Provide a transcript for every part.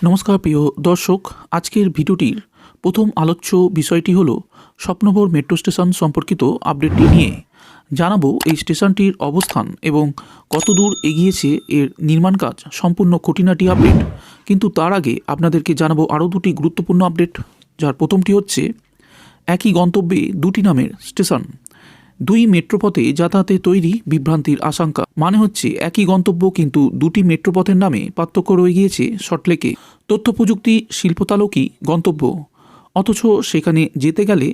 নমস্কার প্রিয় দর্শক, আজকের ভিডিওটির প্রথম আলোচ্য বিষয়টি হলো স্বপ্নভর মেট্রো স্টেশন সম্পর্কিত আপডেটটি নিয়ে জানাবো। এই স্টেশনটির অবস্থান এবং কতদূর এগিয়েছে এর নির্মাণ কাজ, সম্পূর্ণ খুঁটিনাটি আপডেট। কিন্তু তার আগে আপনাদেরকে জানাবো আরও দুটি গুরুত্বপূর্ণ আপডেট, যার প্রথমটি হচ্ছে একই গন্তব্যে দুটি নামের স্টেশন। দুই মেট্রোপথে যাতায়াতে তৈরি বিভ্রান্তির আশঙ্কা। মানে হচ্ছে একই গন্তব্য কিন্তু দুটি মেট্রোপথের নামে পার্থক্য রয়ে গিয়েছে সল্টলেকে। তথ্য প্রযুক্তি শিল্পতালকই গন্তব্য, অথচ সেখানে যেতে গেলে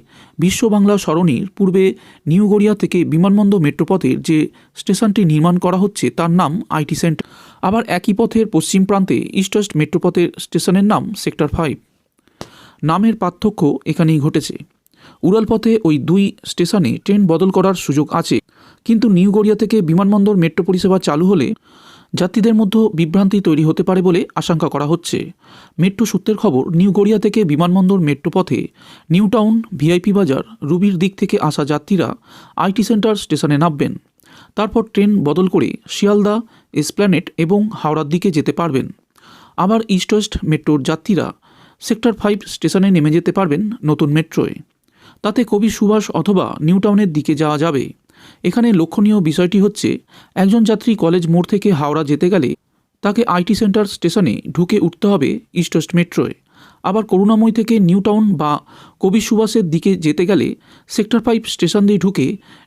বিশ্ব বাংলা সরণির পূর্বে নিউ গড়িয়া থেকে বিমানবন্দর মেট্রোপথের যে স্টেশনটি নির্মাণ করা হচ্ছে তার নাম আইটি সেন্টার। আবার একই পথের পশ্চিম প্রান্তে ইস্ট ওয়েস্ট মেট্রোপথের স্টেশনের নাম সেক্টর 5। নামের পার্থক্য এখানেই ঘটেছে। উড়ালপথে ওই দুই স্টেশনে ট্রেন বদল করার সুযোগ আছে, কিন্তু নিউ গড়িয়া থেকে বিমানবন্দর মেট্রো পরিষেবা চালু হলে যাত্রীদের মধ্যে বিভ্রান্তি তৈরি হতে পারে বলে আশঙ্কা করা হচ্ছে। মেট্রো সূত্রের খবর, নিউ গড়িয়া থেকে বিমানবন্দর মেট্রোপথে নিউ টাউন, ভিআইপি বাজার, রুবির দিক থেকে আসা যাত্রীরা আইটি সেন্টার স্টেশনে নামবেন। তারপর ট্রেন বদল করে শিয়ালদা, এসপ্ল্যানেড এবং হাওড়ার দিকে যেতে পারবেন। আবার ইস্ট ওয়েস্ট মেট্রোর যাত্রীরা সেক্টর 5 স্টেশনে নেমে যেতে পারবেন নতুন মেট্রোয়। তাতে কবি সুভাষ অথবা নিউ টাউনের দিকে যাওয়া যাবে। এখানে লক্ষণীয় বিষয়টি হচ্ছে, একজন যাত্রী কলেজ মোড় থেকে হাওড়া যেতে গেলে তাকে আইটি সেন্টার স্টেশনে ঢুকে উঠতে হবে ইস্ট ওয়েস্ট মেট্রোয়। আবার করুণাময়ী থেকে নিউ টাউন বা কবি সুভাষের দিকে যেতে গেলে সেক্টর 5 স্টেশন দিয়ে ঢুকে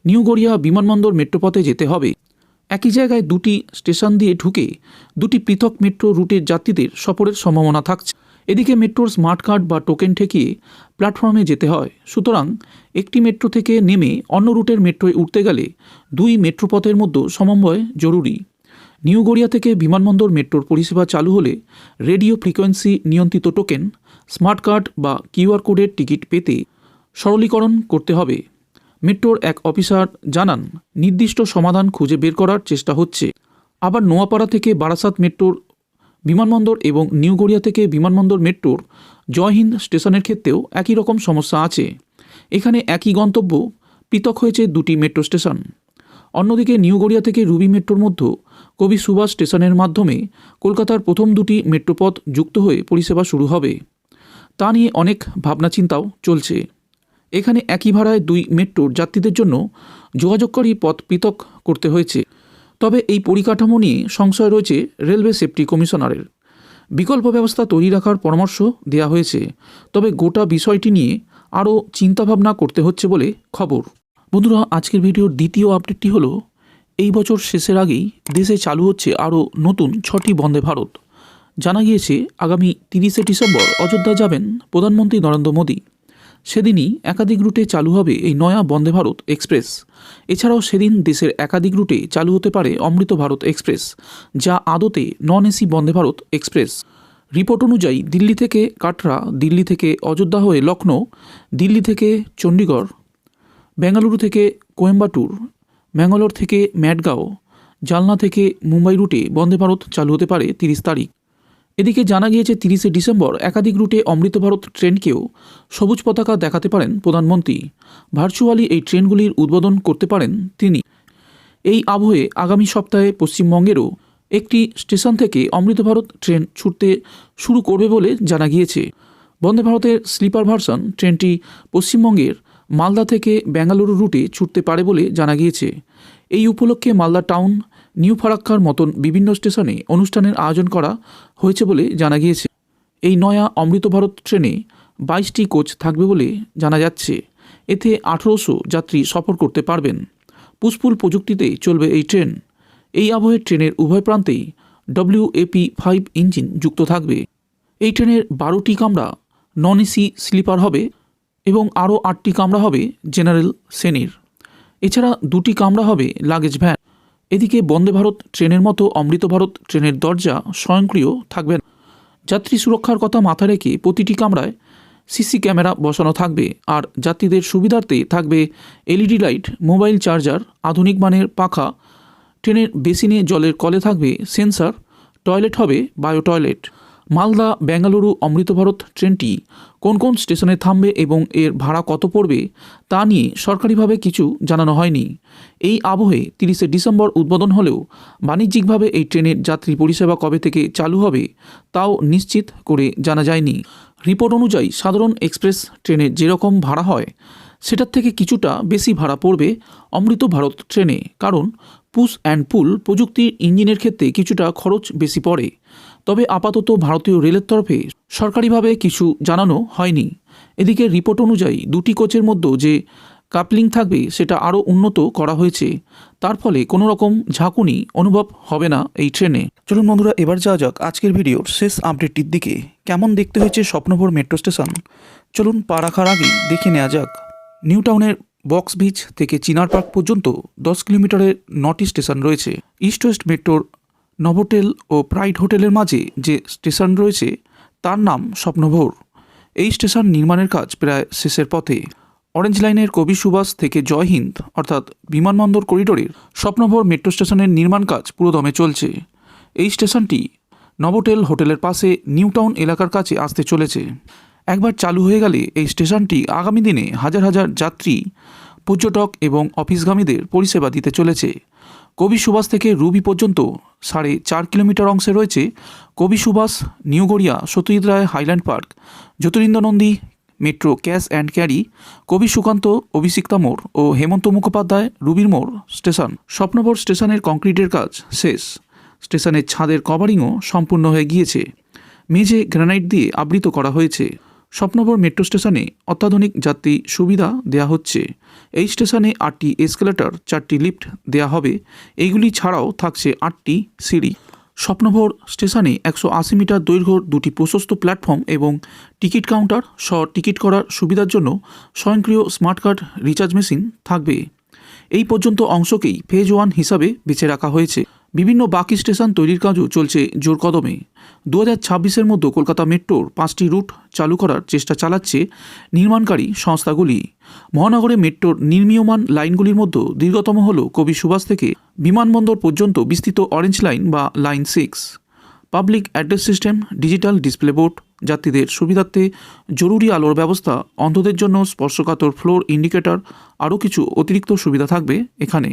নিউ গড়িয়া বিমানবন্দর মেট্রোপথে যেতে হবে। একই জায়গায় দুটি স্টেশন দিয়ে ঢুকে দুটি পৃথক মেট্রো রুটের যাত্রীদের সফরের সম্ভাবনা থাকছে। এদিকে মেট্রোর স্মার্ট কার্ড বা টোকেন ঠেকিয়ে প্ল্যাটফর্মে যেতে হয়। সুতরাং একটি মেট্রো থেকে নেমে অন্য রুটের মেট্রোয় উঠতে গেলে দুই মেট্রোপথের মধ্যে সমন্বয় জরুরি। নিউ গড়িয়া থেকে বিমানবন্দর মেট্রোর পরিষেবা চালু হলে রেডিও ফ্রিকোয়েন্সি নিয়ন্ত্রিত টোকেন, স্মার্ট কার্ড বা কিউআর কোডের টিকিট পেতে সরলীকরণ করতে হবে। মেট্রোর এক অফিসার জানান, নির্দিষ্ট সমাধান খুঁজে বের করার চেষ্টা হচ্ছে। আবার নোয়াপাড়া থেকে বারাসাত মেট্রোর বিমানবন্দর এবং নিউ গড়িয়া থেকে বিমানবন্দর মেট্রোর জয়হিন্দ স্টেশনের ক্ষেত্রেও একই রকম সমস্যা আছে। এখানে একই গন্তব্য, পৃথক হয়েছে দুটি মেট্রো স্টেশন। অন্যদিকে নিউ গড়িয়া থেকে রুবি মেট্রোর মধ্যে কবি সুভাষ স্টেশনের মাধ্যমে কলকাতার প্রথম দুটি মেট্রোপথ যুক্ত হয়ে পরিষেবা শুরু হবে। তা নিয়ে অনেক ভাবনাচিন্তাও চলছে। এখানে একই ভাড়ায় দুই মেট্রোর যাত্রীদের জন্য যোগাযোগকারী পথ পৃথক করতে হয়েছে। তবে এই পরিকাঠামো নিয়ে সংশয় রয়েছে রেলওয়ে সেফটি কমিশনারের। বিকল্প ব্যবস্থা তৈরি রাখার পরামর্শ দেওয়া হয়েছে। তবে গোটা বিষয়টি নিয়ে আরও চিন্তাভাবনা করতে হচ্ছে বলে খবর। বন্ধুরা, আজকের ভিডিওর দ্বিতীয় আপডেটটি হলো, এই বছর শেষের আগেই দেশে চালু হচ্ছে আরও নতুন 6টি বন্দে ভারত। জানা গিয়েছে আগামী 30শে ডিসেম্বর অযোধ্যা যাবেন প্রধানমন্ত্রী নরেন্দ্র মোদী। সেদিনই একাধিক রুটে চালু হবে এই নয়া বন্দে ভারত এক্সপ্রেস। এছাড়াও সেদিন দেশের একাধিক রুটে চালু হতে পারে অমৃত ভারত এক্সপ্রেস, যা আদতে non AC Vande Bharat express. Report অনুযায়ী দিল্লি থেকে কাটরা, দিল্লি থেকে অযোধ্যা হয়ে লখনৌ, দিল্লি থেকে চণ্ডীগড়, বেঙ্গালুরু থেকে কোয়েম্বাটুর, ম্যাঙ্গালোর থেকে ম্যাডগাঁও, জালনা থেকে মুম্বাই রুটে বন্দে ভারত চালু হতে পারে 30 তারিখ। এদিকে জানা গিয়েছে 30শে ডিসেম্বর একাধিক রুটে অমৃত ভারত ট্রেনকেও সবুজ পতাকা দেখাতে পারেন প্রধানমন্ত্রী। ভার্চুয়ালি এই ট্রেনগুলির উদ্বোধন করতে পারেন তিনি। এই আবহে আগামী সপ্তাহে পশ্চিমবঙ্গেরও একটি স্টেশন থেকে অমৃত ভারত ট্রেন ছুটতে শুরু করবে বলে জানা গিয়েছে। বন্দে ভারতের স্লিপার ভার্সন ট্রেনটি পশ্চিমবঙ্গের মালদা থেকে বেঙ্গালুরু রুটে ছুটতে পারে বলে জানা গিয়েছে। এই উপলক্ষে মালদা টাউন, নিউ ফারাক্কার মতন বিভিন্ন স্টেশনে অনুষ্ঠানের আয়োজন করা হয়েছে বলে জানা গিয়েছে। এই নয়া অমৃত ভারত ট্রেনে 22টি কোচ থাকবে বলে জানা যাচ্ছে। এতে 1800 যাত্রী সফর করতে পারবেন। পুশপুল প্রযুক্তিতে চলবে এই ট্রেন। এই আবহে ট্রেনের উভয় প্রান্তেই WAP-5 ইঞ্জিন যুক্ত থাকবে। এই ট্রেনের 12টি কামরা নন এসি স্লিপার হবে এবং আরও 8টি কামরা হবে জেনারেল শ্রেণীর। এছাড়া 2টি কামরা হবে লাগেজ ভ্যান। এদিকে বন্দে ভারত ট্রেনের মতো অমৃত ভারত ট্রেনের দরজা স্বয়ংক্রিয় থাকবে না। যাত্রী সুরক্ষার কথা মাথায় রেখে প্রতিটি কামরায় সিসি ক্যামেরা বসানো থাকবে। আর যাত্রীদের সুবিধার্থে থাকবে LED লাইট, মোবাইল চার্জার, আধুনিক মানের পাখা। ট্রেনের বেসিনে জলের কলে থাকবে সেন্সার, টয়লেট হবে বায়ো টয়লেট। মালদা বেঙ্গালুরু অমৃত ভারত ট্রেনটি কোন কোন স্টেশনে থামবে এবং এর ভাড়া কত পড়বে তা নিয়ে সরকারিভাবে কিছু জানানো হয়নি। এই আবহে 30শে ডিসেম্বর উদ্বোধন হলেও বাণিজ্যিকভাবে এই ট্রেনের যাত্রী পরিষেবা কবে থেকে চালু হবে তাও নিশ্চিত করে জানা যায়নি। রিপোর্ট অনুযায়ী সাধারণ এক্সপ্রেস ট্রেনে যেরকম ভাড়া হয় সেটার থেকে কিছুটা বেশি ভাড়া পড়বে অমৃত ভারত ট্রেনে, কারণ পুশ অ্যান্ড পুল প্রযুক্তির ইঞ্জিনের ক্ষেত্রে কিছুটা খরচ বেশি পড়ে। তবে আপাতত ভারতীয় রেলের তরফে সরকারিভাবে কিছু জানানো হয়নি। এদিকে রিপোর্ট অনুযায়ী দুটি কোচের মধ্যে যে কাপলিং থাকবে সেটা আরও উন্নত করা হয়েছে, তার ফলে কোনো রকম ঝাঁকুনি অনুভব হবে না এই ট্রেনে। চলুন বন্ধুরা, এবার যাওয়া যাক আজকের ভিডিওর শেষ আপডেটটির দিকে। কেমন দেখতে হয়েছে স্বপ্নভর মেট্রো স্টেশন, চলুন পা রাখার আগেই দেখে নেওয়া যাক। নিউ টাউনের বক্স বিচ থেকে চিনার পার্ক পর্যন্ত 10 কিলোমিটারের 9টি স্টেশন রয়েছে। ইস্ট ওয়েস্ট মেট্রোর নভোটেল ও প্রাইড হোটেলের মাঝে যে স্টেশন রয়েছে তার নাম স্বপ্নভর। এই স্টেশন নির্মাণের কাজ প্রায় শেষের পথে। অরেঞ্জ লাইনের কবি সুভাষ থেকে জয় হিন্দ অর্থাৎ বিমানবন্দর করিডোরের স্বপ্নভর মেট্রো স্টেশনের নির্মাণ কাজ পুরোদমে চলছে। এই স্টেশনটি নভোটেল হোটেলের পাশে নিউ টাউন এলাকার কাছে আসতে চলেছে। একবার চালু হয়ে গেলে এই স্টেশনটি আগামী দিনে হাজার হাজার যাত্রী, পর্যটক এবং অফিসগামীদের পরিষেবা দিতে চলেছে। কবি সুভাষ থেকে রুবি পর্যন্ত 4.5 কিলোমিটার অংশে রয়েছে Kavi Subhash, New Garia, Satyajit Ray Highland Park, Jyotirindra Nandi metro cash and carry, Kavi Sukanta Abhishikta মোড় ও হেমন্ত মুখোপাধ্যায় রুবির মোড় স্টেশন। স্বপ্নভর স্টেশনের কংক্রিটের কাজ শেষ। স্টেশনের ছাদের কভারিংও সম্পূর্ণ হয়ে গিয়েছে। মেঝে গ্রানাইট দিয়ে আবৃত করা হয়েছে। স্বপ্নভর মেট্রো স্টেশনে অত্যাধুনিক যাত্রী সুবিধা দেওয়া হচ্ছে। এই স্টেশনে 8টি এসকেলেটর, 4টি লিফট দেওয়া হবে। এইগুলি ছাড়াও থাকছে 8টি সিঁড়ি। স্বপ্নভর স্টেশনে 180 মিটার দৈর্ঘ্যর 2টি প্রশস্ত প্ল্যাটফর্ম এবং টিকিট কাউন্টার সহ টিকিট করার সুবিধার জন্য স্বয়ংক্রিয় স্মার্ট কার্ড রিচার্জ মেশিন থাকবে। এই পর্যন্ত অংশকেই ফেজ 1 হিসাবে বেছে রাখা হয়েছে। বিভিন্ন বাকি স্টেশন তৈরির কাজও চলছে জোর কদমে। 2026-এর মধ্যে কলকাতা মেট্রোর 5টি রুট চালু করার চেষ্টা চালাচ্ছে নির্মাণকারী সংস্থাগুলি। মহানগরে মেট্রোর নির্মীয়মান লাইনগুলির মধ্যে দীর্ঘতম হল কবি সুভাষ থেকে বিমানবন্দর পর্যন্ত বিস্তৃত অরেঞ্জ লাইন বা line 6। Public address system, digital display board, যাত্রীদের সুবিধার্থে জরুরি আলোর ব্যবস্থা, অন্ধদের জন্য স্পর্শকাতর ফ্লোর ইন্ডিকেটর, আরও কিছু অতিরিক্ত সুবিধা থাকবে এখানে।